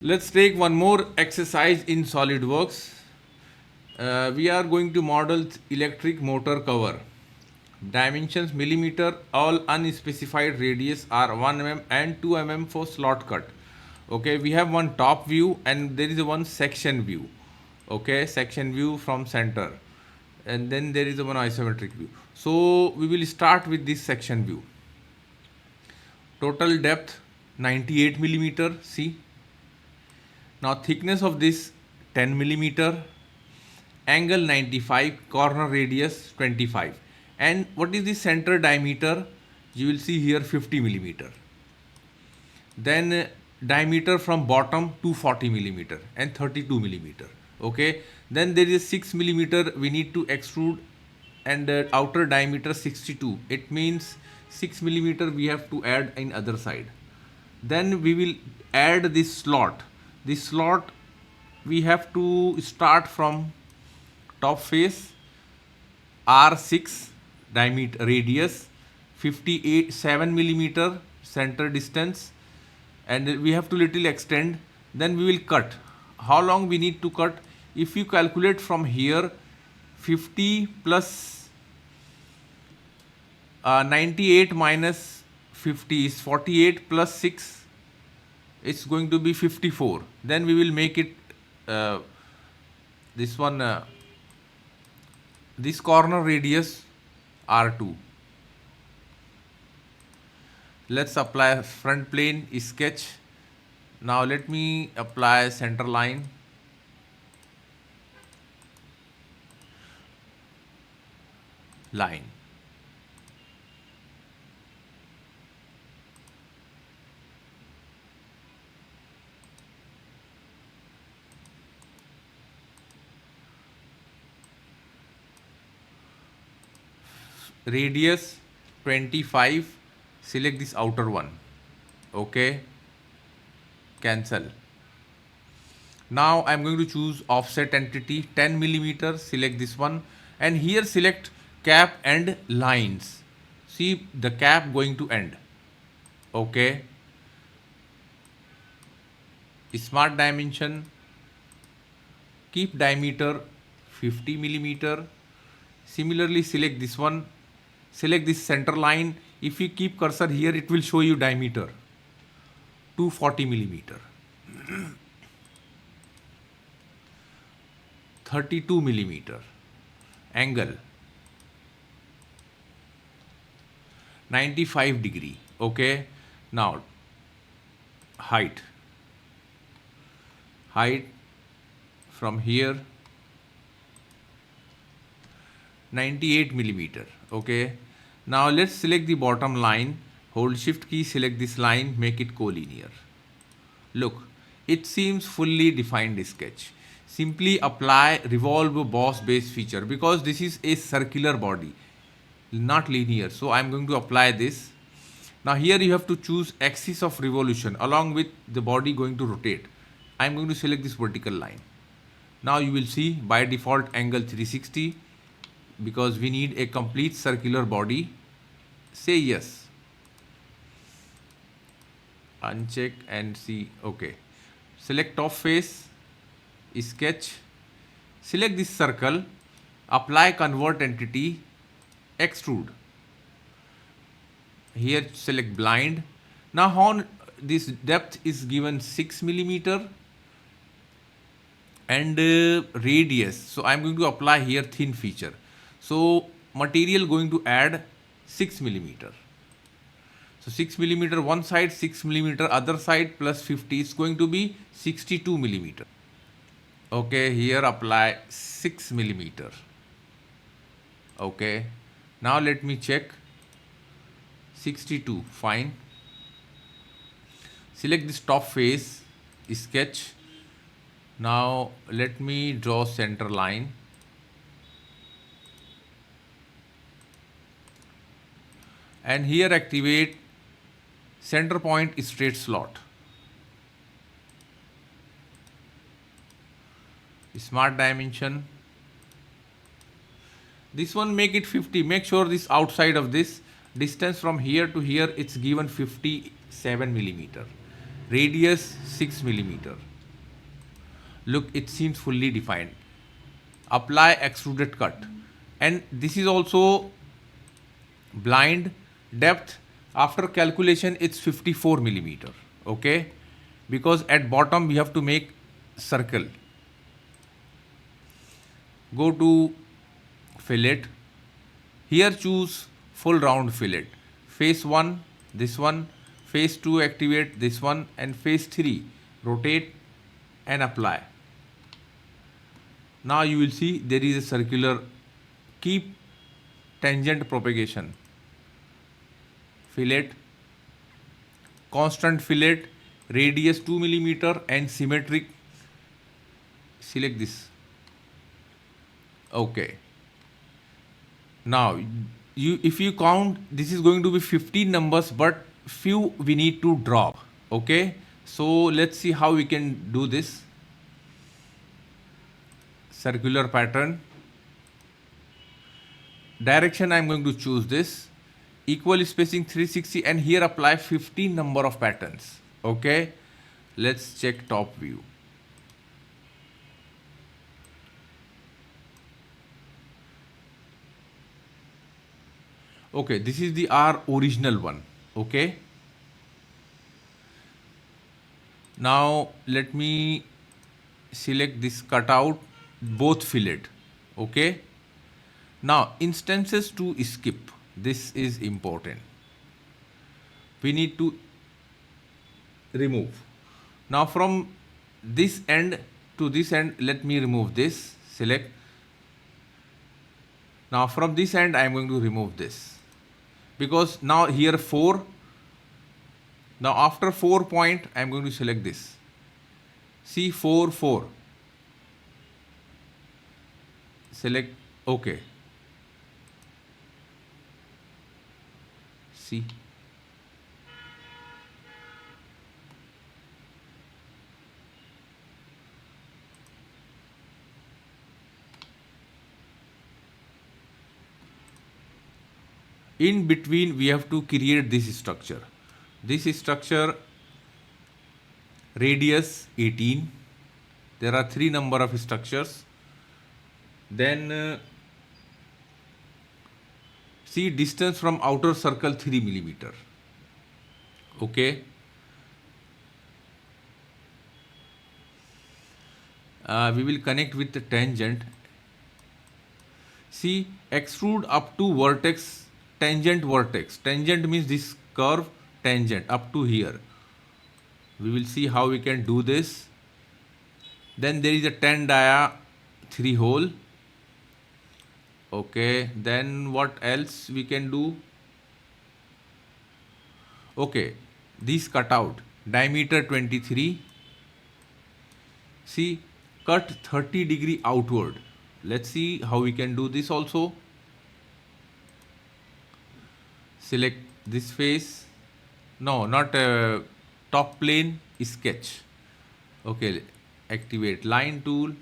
Let's take one more exercise in SolidWorks. We are going to model electric motor cover. Dimensions millimeter, all unspecified radius are 1 mm and 2 mm for slot cut. Okay, we have one top view and there is one section view. Okay, section view from center, and then there is one isometric view. So we will start with this section view. Total depth 98 millimeter. See, now thickness of this 10 millimeter, angle 95, corner radius 25, and what is the center diameter? You will see here 50 millimeter. Then diameter from bottom 240 millimeter and 32 millimeter. Okay, then there is 6 millimeter we need to extrude, and outer diameter 62. It means 6 millimeter we have to add in other side. Then we will add this slot. This slot we have to start from top face, R6 diameter, radius 58 7 millimeter center distance, and we have to little extend. Then we will cut. How long we need to cut? If you calculate from here, 50 plus 98 minus 50 is 48, plus 6, it's going to be 54. Then we will make it this one, this corner radius R2. Let's apply front plane sketch. Now let me apply center line. Radius 25, select this outer one. Okay, cancel. Now I am going to choose offset entity 10 millimeter, select this one, and here select cap and lines. See the cap going to end. Okay, smart dimension, keep diameter 50 millimeter. Similarly select this one, select this center line. If you keep cursor here, it will show you diameter 240 millimeter. 32 millimeter, angle 95 degree. Okay, now height from here 98 millimeter. Okay, now let's select the bottom line, hold shift key, select this line, make it collinear. Look, it seems fully defined sketch. Simply apply revolve boss base feature, because this is a circular body, not linear. So I am going to apply this. Now here you have to choose axis of revolution along with the body going to rotate. I am going to select this vertical line. Now you will see by default angle 360, because we need a complete circular body. Say yes, uncheck and see. Okay, select top face, sketch, select this circle, apply convert entity, extrude. Here select blind. Now on this depth is given 6 millimeter and radius. So I am going to apply here thin feature. So material going to add 6 millimeter. So 6 millimeter one side, 6 millimeter other side, plus 50 is going to be 62 millimeter. Okay, here apply 6 millimeter. Okay, now let me check. 62, fine. Select this top face, sketch. Now let me draw center line. And here activate center point straight slot. Smart dimension. This one make it 50. Make sure this outside of this distance from here to here it's given 57 millimeter. Radius 6 millimeter. Look, it seems fully defined. Apply extruded cut, and this is also blind. Depth after calculation it's 54 millimeter. Okay, because at bottom we have to make circle. Go to fillet. Here choose full round fillet. Phase 1 this one, phase 2 activate this one, and phase 3 rotate and apply. Now you will see there is a circular. Keep tangent propagation. Fillet, constant fillet, radius 2 millimeter and symmetric. Select this. Okay. Now if you count, this is going to be 15 numbers, but few we need to drop. Okay. So let's see how we can do this. Circular pattern. Direction I am going to choose this. Equal spacing 360, and here apply 15 number of patterns. Okay. Let's check top view. Okay, this is the our original one. Okay. Now let me select this cutout, both fillet. Okay. Now instances to skip. This is important. We need to remove. Now from this end to this end, let me remove this. Select. Now from this end I am going to remove this, because now here 4. Now after 4 point I am going to select this. See 4 4. Select OK. See. In between we have to create this structure. This structure radius 18. There are 3 number of structures. Then see distance from outer circle 3 millimeter. Okay. We will connect with the tangent. See, extrude up to vertex, tangent vertex. Tangent means this curve tangent up to here. We will see how we can do this. Then there is a 10 dia 3 hole. Okay, then what else we can do? Okay, this cutout, diameter 23. See, cut 30-degree outward. Let's see how we can do this also. Select this face. No, not top plane, sketch. Okay, activate line tool.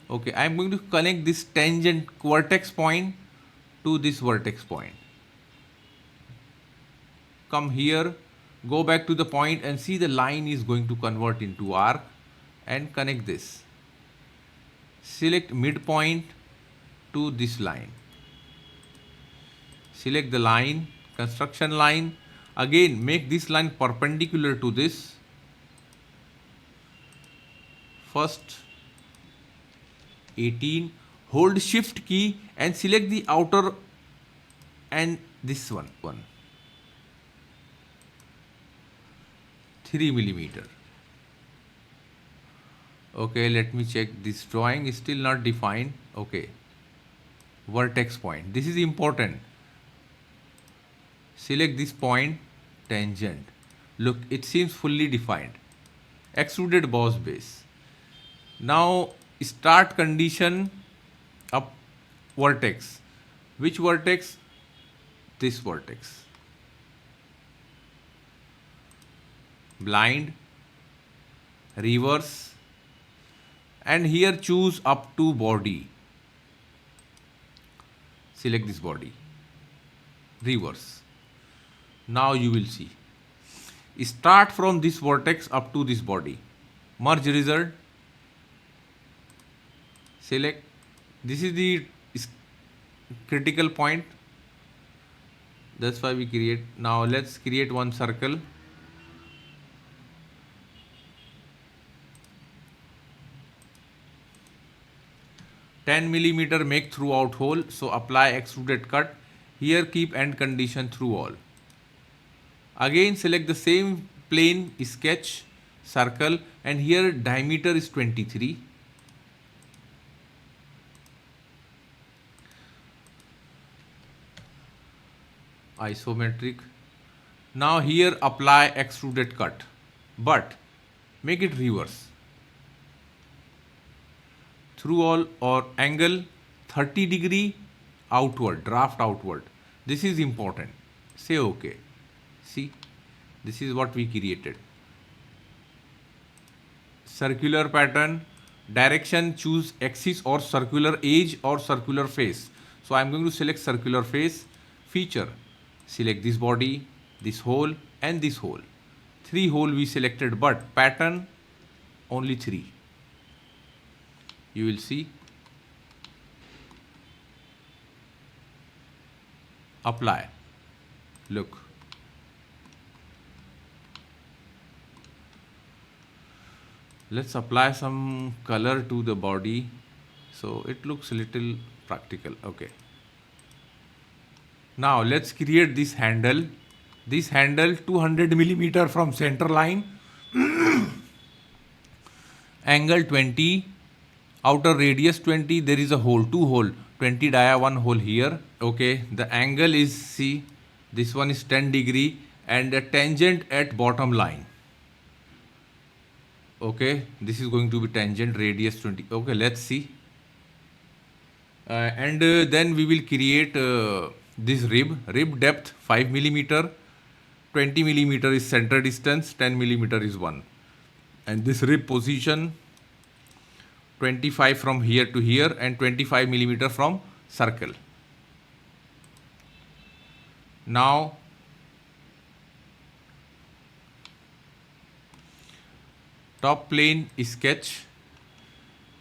Okay, I am going to connect this tangent vertex point to this vertex point. Come here, go back to the point and see the line is going to convert into arc, and connect this. Select midpoint to this line. Select the line, construction line. Again, make this line perpendicular to this. First 18. Hold shift key and select the outer and this one. 3 millimeter. Okay, let me check this drawing is still not defined. Okay, vertex point. This is important. Select this point, tangent. Look, it seems fully defined. Extruded boss base. Now start condition up vertex. Which vertex? This vertex. Blind, reverse, and here choose up to body. Select this body. Reverse. Now you will see. Start from this vertex up to this body. merge result, select. This is the critical point, that's why we create. Now let's create one circle. (10mm) make throughout hole, so apply extruded cut. Here keep end condition through all. Again select the same plane, sketch circle, and here diameter is 23. Isometric. Now here apply extruded cut, but make it reverse. Through all or angle 30° outward, draft outward. This is important. Say OK. See, this is what we created. Circular pattern, direction, choose axis or circular edge or circular face. So I am going to select circular face. Feature, select this body, this hole and this hole. 3 hole we selected, but pattern only 3. You will see. Apply. Look. Let's apply some color to the body so it looks a little practical. Okay. Now let's create this handle. This handle 200mm from center line, angle 20, outer radius 20. There is a hole, 2 hole, 20 dia, 1 hole here. Okay, the angle is, see, this one is 10° and a tangent at bottom line. Okay, this is going to be tangent, radius 20. Okay, let's see. Then we will create this rib depth 5mm, 20mm is center distance, 10mm is 1. And this rib position 25 from here to here and 25mm from circle. Now top plane sketch.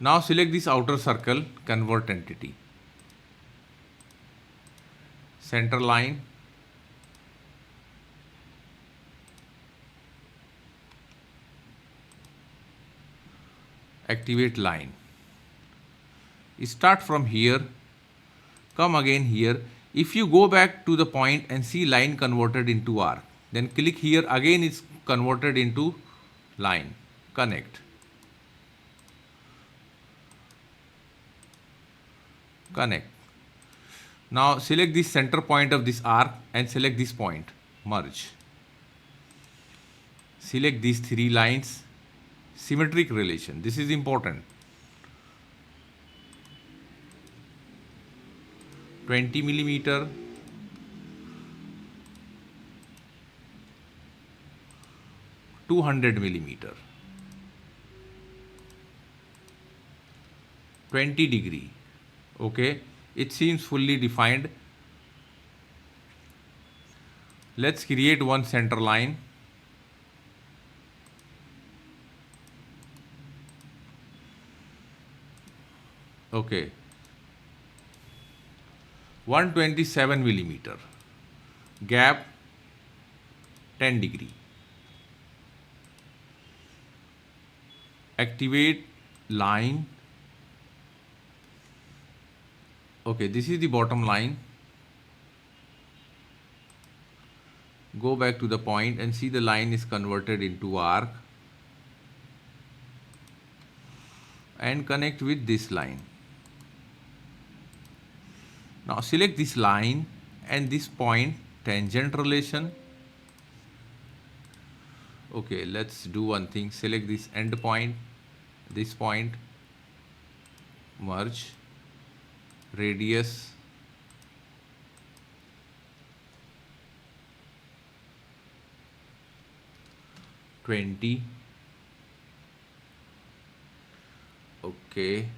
Now select this outer circle, convert entity. Center line. Activate line. Start from here, come again here. If you go back to the point and see line converted into arc, then click here, again it's converted into line. Connect. Connect. Now select the center point of this arc and select this point, merge. Select these 3 lines, symmetric relation. This is important. 20mm, 200mm, 20°. Okay, it seems fully defined. Let's create one center line. Okay, 127mm, gap 10°. Activate line. Okay, this is the bottom line. Go back to the point and see the line is converted into arc and connect with this line. Now select this line and this point, tangent relation. Okay, let's do one thing. Select this end point, this point, merge, radius, (20). Okay.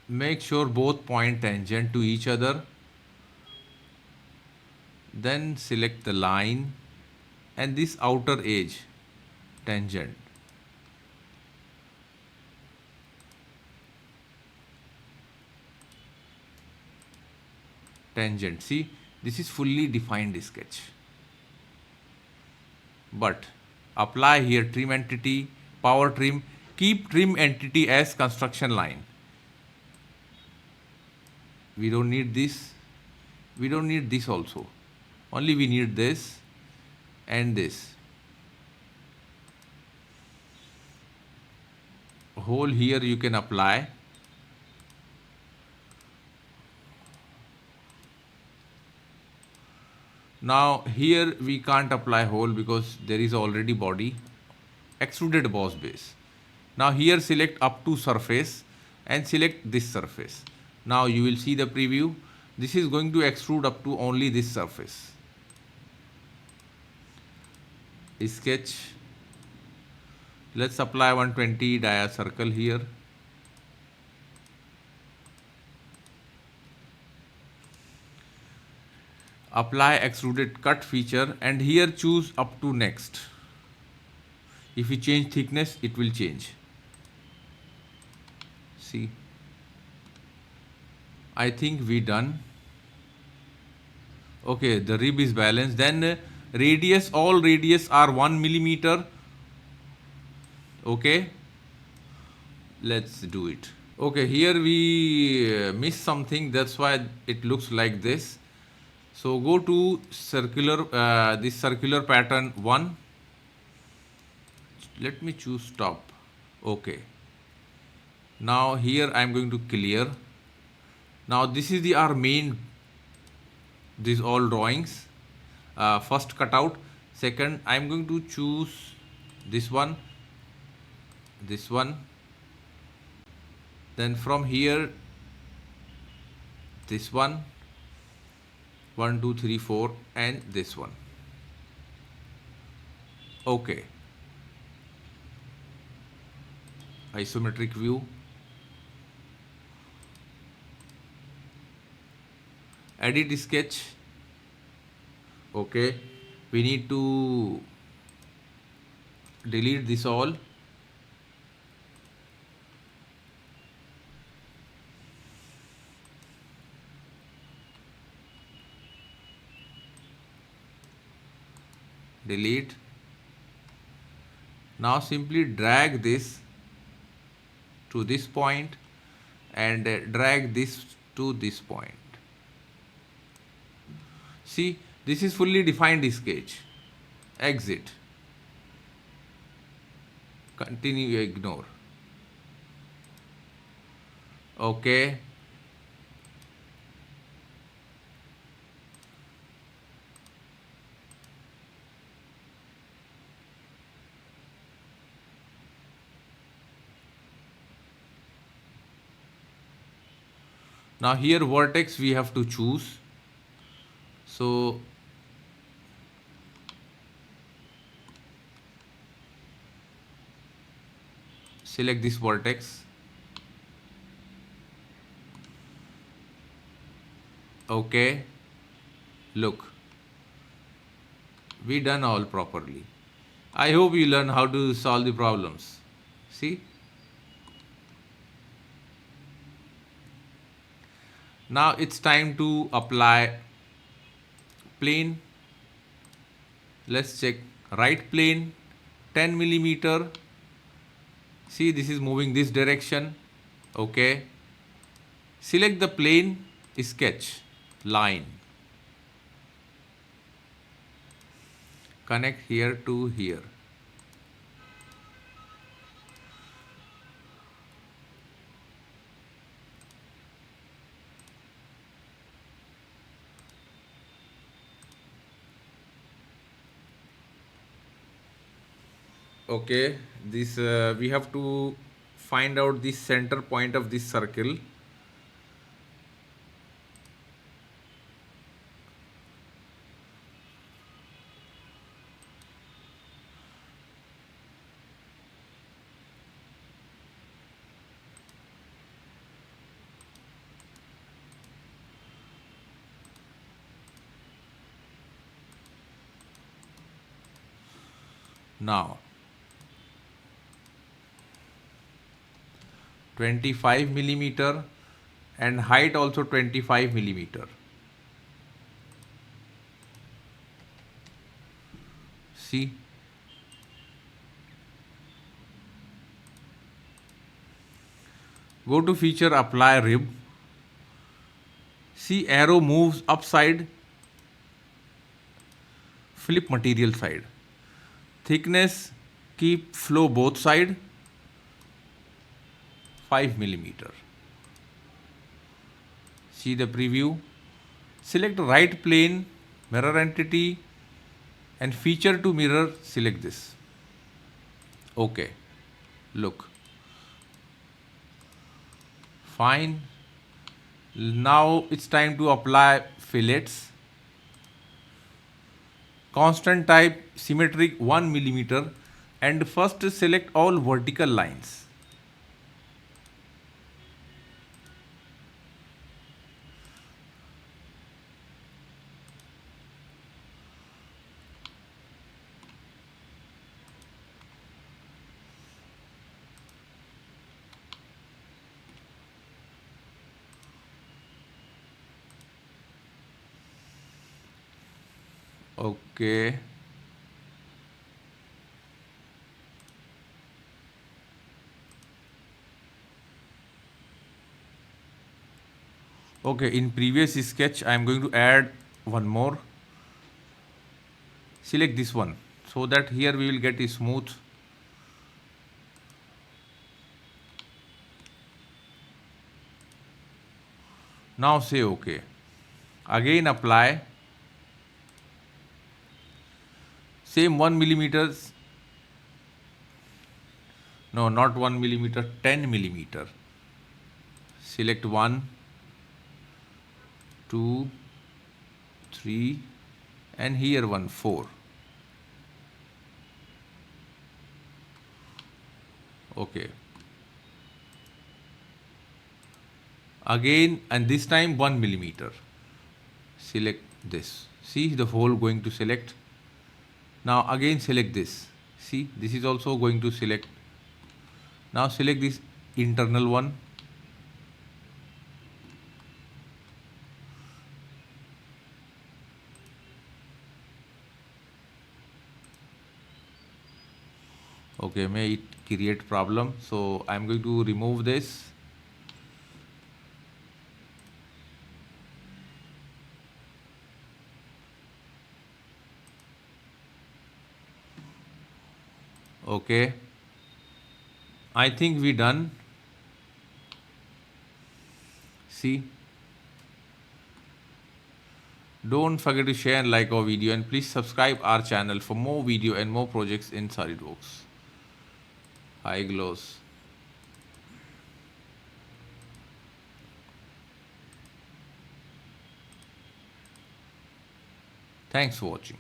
make sure both point tangent to each other, then select the line and this outer edge tangent. Tangent. See, this is fully defined sketch. But apply here trim entity, power trim, keep trim entity as construction line. We don't need this. We don't need this also. Only we need this and this. Hole here you can apply. Now here we can't apply hole because there is already body. Extruded boss base. Now here select up to surface and select this surface. Now you will see the preview. This is going to extrude up to only this surface. Sketch. Let's apply 120 dia circle here. Apply extruded cut feature and here choose up to next. If you change thickness, it will change. See, I think we done. Okay, the rib is balanced. Then radius, all radius are 1 millimeter. Okay, let's do it. Okay, here we missed something. That's why it looks like this. So go to circular, this circular pattern 1. Let me choose top. Okay. Now here I am going to clear. Now this is our main, these all drawings. First cutout. Second, I am going to choose this one. Then from here, this one. 1, 2, 3, 4 and this one. Okay. Isometric view. Edit sketch. Okay. We need to delete this all. Delete. Now simply drag this to this point and drag this to this point. See, this is fully defined sketch. Exit. Continue, ignore. Okay. Now here vertex we have to choose. So select this vertex. Okay. Look. We done all properly. I hope you learn how to solve the problems. See? Now it's time to apply plane. Let's check right plane 10 millimeter. See, this is moving this direction. Okay. Select the plane, sketch, line. Connect here to here. Okay, this we have to find out the center point of this circle. Now 25 millimeter and height also 25 millimeter. See, go to feature apply rib. See, arrow moves upside, flip material side. Thickness keep flow both side, 5 millimeter. See the preview. Select right plane, mirror entity, and feature to mirror. Select this. Okay. Look. Fine. Now it's time to apply fillets. Constant type, symmetric 1 millimeter, and first select all vertical lines. Okay. Okay, in previous sketch, I am going to add one more. Select this one so that here we will get a smooth. Now say okay. Again apply. Same 1 millimeters. No, not 1 millimeter, 10 millimeter. Select 1, 2, 3, and here 1, 4. Okay. Again, and this time 1 millimeter. Select this. See the hole going to select. Now again select this. See, this is also going to select. Now select this internal one. Okay, may it create problem. So I'm going to remove this. Okay. I think we done. See. Don't forget to share and like our video, and please subscribe our channel for more video and more projects in SolidWorks. High gloss. Thanks for watching.